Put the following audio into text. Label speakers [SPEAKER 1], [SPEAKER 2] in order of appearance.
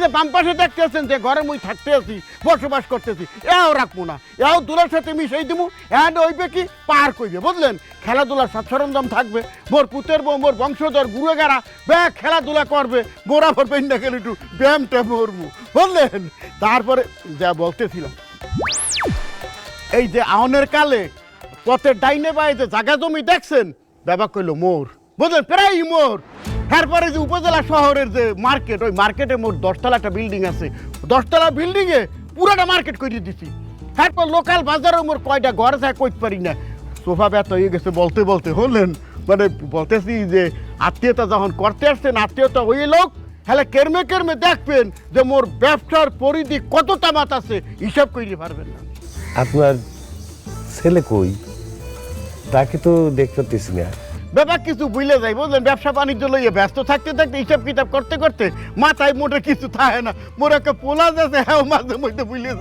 [SPEAKER 1] যে বাম পাশে দেখতেছেন যে ঘরে মুই থাকতে আছি, বসবাস করতেছি, এও রাখবো না, এও দুলার সাথে মিশাই দিব। এন্ড ওইবে কি পার করবে, বুঝলেন? খেলাধুলার সাথ সরঞ্জাম থাকবে, মোর পুতের বউ, মোর বংশধর গুরুগারা ব্যাগ খেলাধুলা করবে, মোরা পর পেন্ডা খেলে একটু ব্যায়ামটা মরবো, বুঝলেন? তারপরে যা বলতেছিলাম, এই যে আহনের কালে পথের ডাইনে বাই যে জায়গা জমি দেখছেন, বাবা কইলো মোর, বুঝলেন? প্রায় মোর। তারপরে যে উপজেলা শহরের যে মার্কেট, ওই মার্কেটে মোর 10তলা একটা বিল্ডিং আছে, 10তলা বিল্ডিংয়ে পুরাটা মার্কেট করে দিছি। তারপর লোকাল বাজারেও মোর কয়টা ঘর যায় কইতে পারি না, সোফা ব্যথা হয়ে গেছে বলতে বলতে, হলেন? মানে বলতেছি যে আত্মীয়তা যখন করতে আসছেন, আত্মীয়তা ওই লোক, হলে কেরমে কেরমে দেখবেন যে মোর ব্যবসার পরিধি কতটা মাত আছে, হিসাব কইতে পারবেন না।
[SPEAKER 2] আপনার ছেলে কই? তাকে তো দেখতে পাচ্ছি না।
[SPEAKER 1] ব্যাপার কিছু বুঝলে যাই, বুঝলেন? ব্যবসা বাণিজ্য লইয়ে ব্যস্ত থাকতে থাকতে হিসাব কিতাব করতে করতে মাথায় মোটে কিছু থাকে না। মোর একটা পোলা আছে, হ্যাঁ মাঝে মধ্যে বুঝলে